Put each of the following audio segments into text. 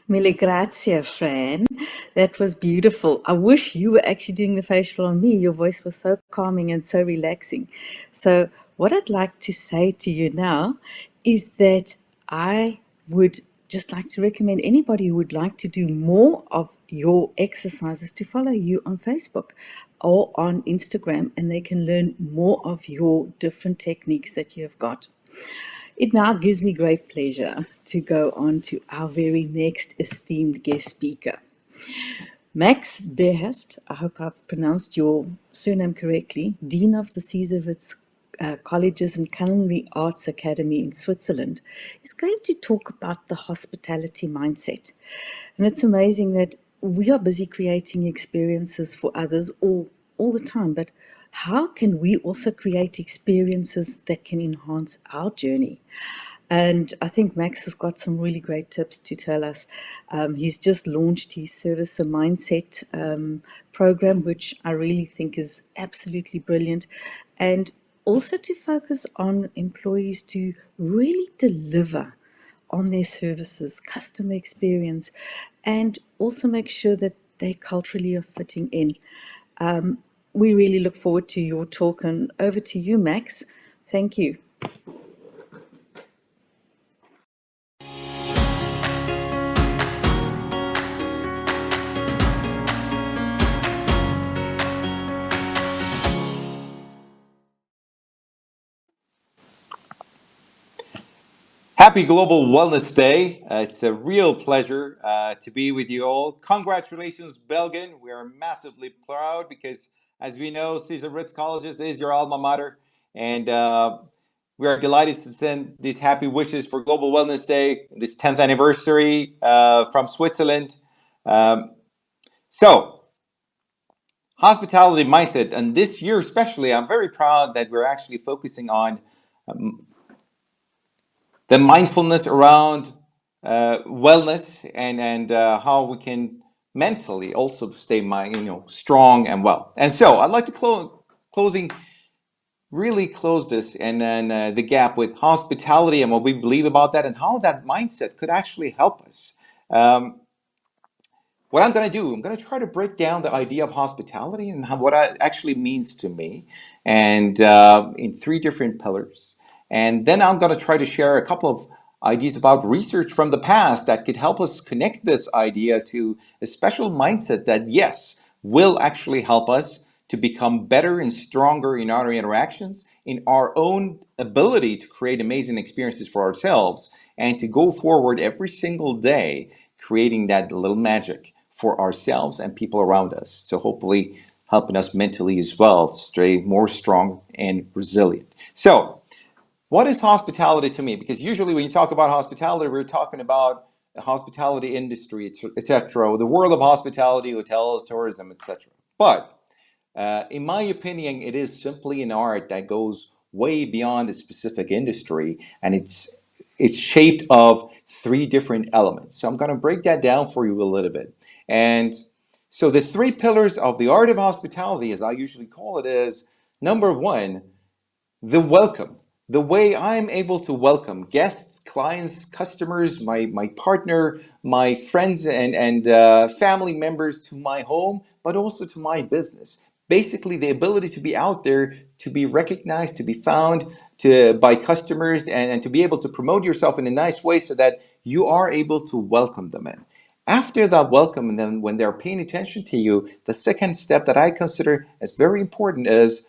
Mille grazie, Fran. That was beautiful. I wish you were actually doing the facial on me. Your voice was so calming and so relaxing. So, what I'd like to say to you now is that I would just like to recommend anybody who would like to do more of your exercises to follow you on Facebook or on Instagram, and they can learn more of your different techniques that you have got. It now gives me great pleasure to go on to our very next esteemed guest speaker. Max Behesht, I hope I've pronounced your surname correctly, Dean of the César Ritz Colleges and Culinary Arts Academy in Switzerland, is going to talk about the hospitality mindset. And it's amazing that we are busy creating experiences for others all the time, but how can we also create experiences that can enhance our journey? And I think Max has got some really great tips to tell us. He's just launched his Service and Mindset program, which I really think is absolutely brilliant. And also to focus on employees to really deliver on their services, customer experience, and also make sure that they culturally are fitting in. We really look forward to your talk, and over to you, Max. Thank you. Happy Global Wellness Day. It's a real pleasure to be with you all. Congratulations, Belgian. We are massively proud because, as we know, Cesar Ritz Colleges is your alma mater. And we are delighted to send these happy wishes for Global Wellness Day, this 10th anniversary from Switzerland. Um, so, hospitality mindset. And this year, especially, I'm very proud that we're actually focusing on um, the mindfulness around wellness and how we can mentally also stay strong and well. And so I'd like to closing really close this and then the gap with hospitality and what we believe about that and how that mindset could actually help us. Um, what I'm going to do, I'm going to try to break down the idea of hospitality and what it actually means to me, and in three different pillars. And then I'm going to try to share a couple of ideas about research from the past that could help us connect this idea to a special mindset that, yes, will actually help us to become better and stronger in our interactions, in our own ability to create amazing experiences for ourselves, and to go forward every single day creating that little magic for ourselves and people around us. So hopefully helping us mentally as well to stay more strong and resilient. So what is hospitality to me? Because usually when you talk about hospitality, we're talking about the hospitality industry, etc., the world of hospitality, hotels, tourism, etc. But in my opinion, it is simply an art that goes way beyond a specific industry, and it's shaped of three different elements. So I'm going to break that down for you a little bit. And so the three pillars of the art of hospitality, as I usually call it, is number one, the welcome. The way I'm able to welcome guests, clients, customers, my partner, my friends, and family members to my home, but also to my business. Basically, the ability to be out there, to be recognized, to be found by customers, and to be able to promote yourself in a nice way so that you are able to welcome them in. After that welcome, and then when they're paying attention to you, the second step that I consider as very important is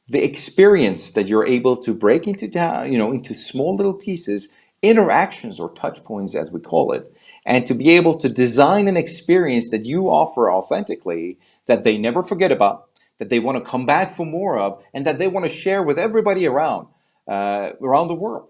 the experience that you're able to break into down, into small little pieces, interactions or touch points as we call it, and to be able to design an experience that you offer authentically, that they never forget about, that they want to come back for more of, and that they want to share with everybody around the world.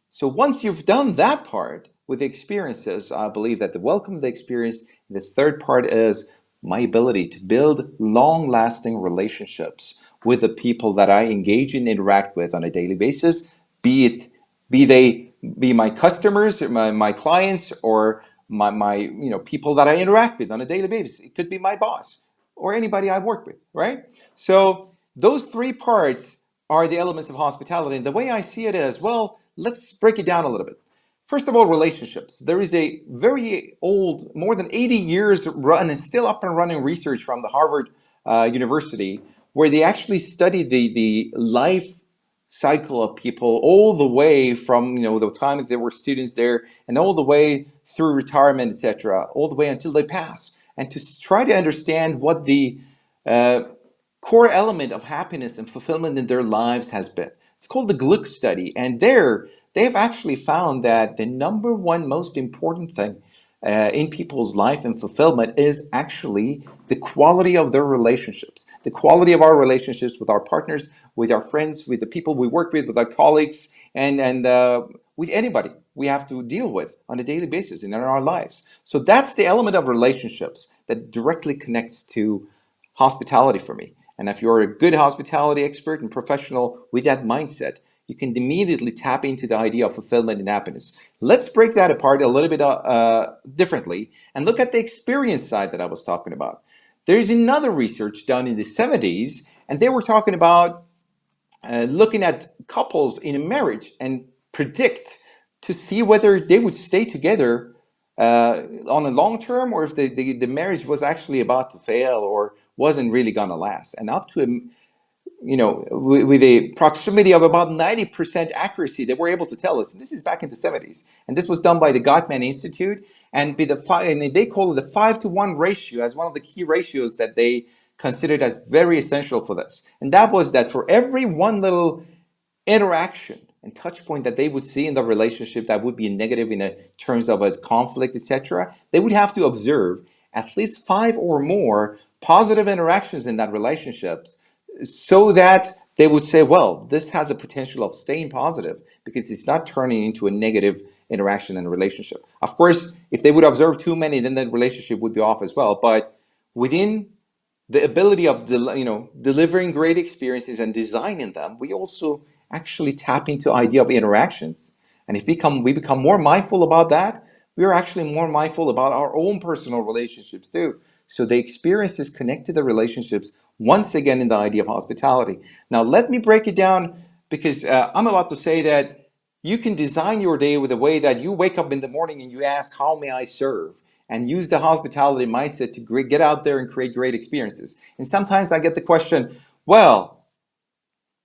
So once you've done that part with the experiences, I believe that the welcome, the experience, the third part is my ability to build long-lasting relationships with the people that I engage and interact with on a daily basis, be they be my customers, my clients, or my people that I interact with on a daily basis. It could be my boss or anybody I work with, right? So those three parts are the elements of hospitality. And the way I see it is, well, let's break it down a little bit. First of all, relationships. There is a very old, more than 80 years run and still up and running research from the Harvard University, where they actually studied the life cycle of people all the way from the time that they were students there and all the way through retirement, etc., all the way until they pass, and to try to understand what the uh, core element of happiness and fulfillment in their lives has been. It's called the Gluck Study, and there they've actually found that the number one most important thing in people's life and fulfillment is actually the quality of their relationships, the quality of our relationships with our partners, with our friends, with the people we work with our colleagues, and with anybody we have to deal with on a daily basis in our lives. So that's the element of relationships that directly connects to hospitality for me. And if you're a good hospitality expert and professional with that mindset, you can immediately tap into the idea of fulfillment and happiness. Let's break that apart a little bit differently and look at the experience side that I was talking about. There's another research done in the 70s, and they were talking about looking at couples in a marriage and predict to see whether they would stay together on a long term, or if the marriage was actually about to fail or wasn't really going to last. And up to with a proximity of about 90% accuracy, they were able to tell us. And this is back in the 70s, and this was done by the Gottman Institute, and they call it the 5-to-1 ratio as one of the key ratios that they considered as very essential for this. And that was that for every one little interaction and touch point that they would see in the relationship that would be negative in terms of a conflict, etc., they would have to observe at least 5 or more positive interactions in that relationship, so that they would say, well, this has a potential of staying positive because it's not turning into a negative interaction in a relationship. Of course, if they would observe too many, then the relationship would be off as well. But within the ability of delivering great experiences and designing them, we also actually tap into idea of interactions. And if we become more mindful about that, we are actually more mindful about our own personal relationships too. So the experiences connect to the relationships once again in the idea of hospitality. Now let me break it down, because I'm about to say that you can design your day with a way that you wake up in the morning and you ask, how may I serve? And use the hospitality mindset to get out there and create great experiences. And sometimes I get the question, well,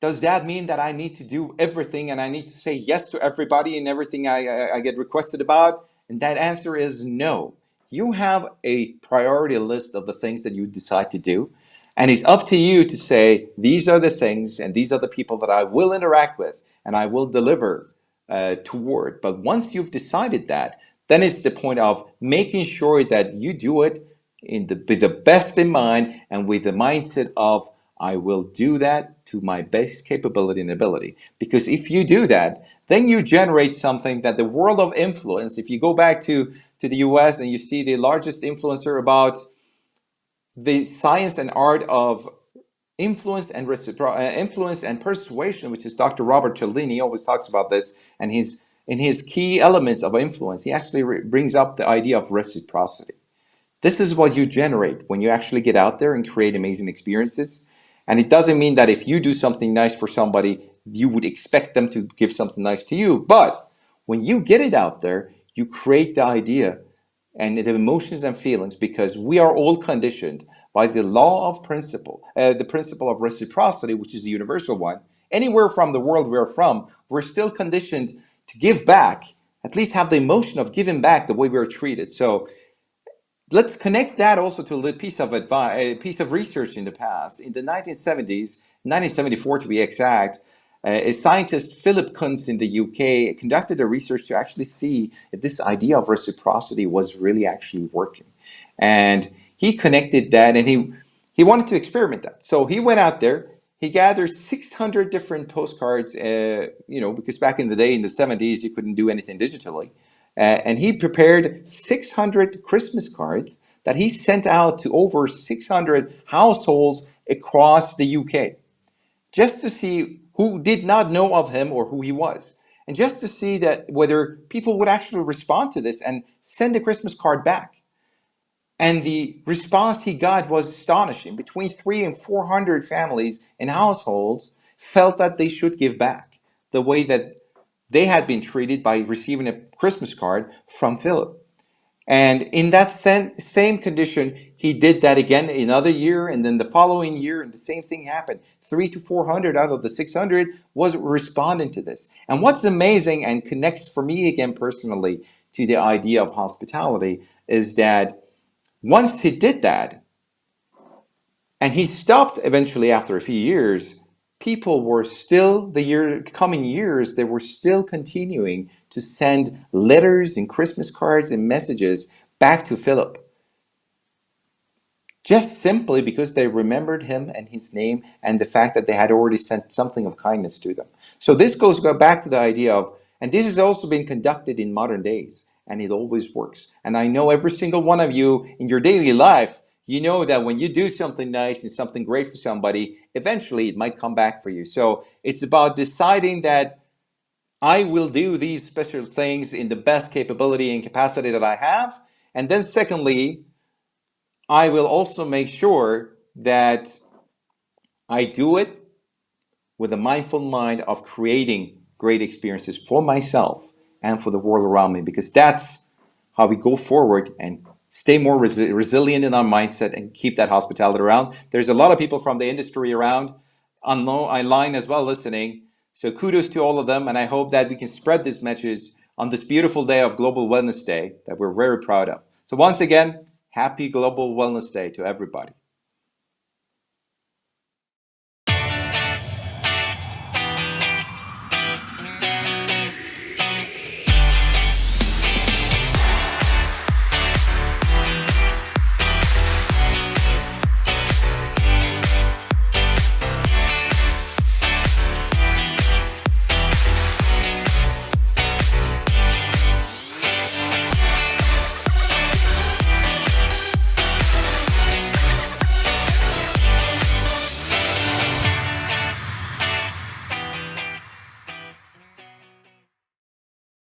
does that mean that I need to do everything and I need to say yes to everybody and everything I get requested about? And that answer is no. You have a priority list of the things that you decide to do. And it's up to you to say, these are the things and these are the people that I will interact with and I will deliver toward. But once you've decided that, then it's the point of making sure that you do it with the best in mind and with the mindset of, I will do that to my best capability and ability. Because if you do that, then you generate something that the world of influence, if you go back to the US and you see the largest influencer about the science and art of influence and persuasion, which is Dr. Robert Cialdini. He always talks about this, and in his key elements of influence, he actually brings up the idea of reciprocity. This is what you generate when you actually get out there and create amazing experiences. And it doesn't mean that if you do something nice for somebody, you would expect them to give something nice to you. But when you get it out there, you create the idea and the emotions and feelings, because we are all conditioned by the law of the principle of reciprocity, which is a universal one. Anywhere from the world we're from, we're still conditioned to give back, at least have the emotion of giving back the way we're treated. So let's connect that also to a piece of advice, a piece of research in the past. In the 1970s, 1974 to be exact, a scientist, Philip Kuntz in the UK, conducted a research to actually see if this idea of reciprocity was really actually working. And he connected that, and he wanted to experiment that. So he went out there, he gathered 600 different postcards, because back in the day, in the 70s, you couldn't do anything digitally. And he prepared 600 Christmas cards that he sent out to over 600 households across the UK, just to see who did not know of him or who he was, and just to see that whether people would actually respond to this and send a Christmas card back. And the response he got was astonishing. Between 300 and 400 families and households felt that they should give back the way that they had been treated by receiving a Christmas card from Philip. And in that same condition, he did that again another year, and then the following year, and the same thing happened. 300 to 400 out of the 600 was responding to this. And what's amazing and connects for me again personally to the idea of hospitality is that once he did that, and he stopped eventually after a few years, people were still, coming years, they were still continuing to send letters and Christmas cards and messages back to Philip, just simply because they remembered him and his name and the fact that they had already sent something of kindness to them. So this goes back to the idea of, and this has also been conducted in modern days, and it always works. And I know every single one of you in your daily life, you know that when you do something nice and something great for somebody, eventually it might come back for you. So it's about deciding that I will do these special things in the best capability and capacity that I have. And then secondly, I will also make sure that I do it with a mindful mind of creating great experiences for myself and for the world around me, because that's how we go forward and stay more resilient in our mindset and keep that hospitality around. There's a lot of people from the industry around online as well listening. So kudos to all of them. And I hope that we can spread this message on this beautiful day of Global Wellness Day that we're very proud of. So once again, happy Global Wellness Day to everybody.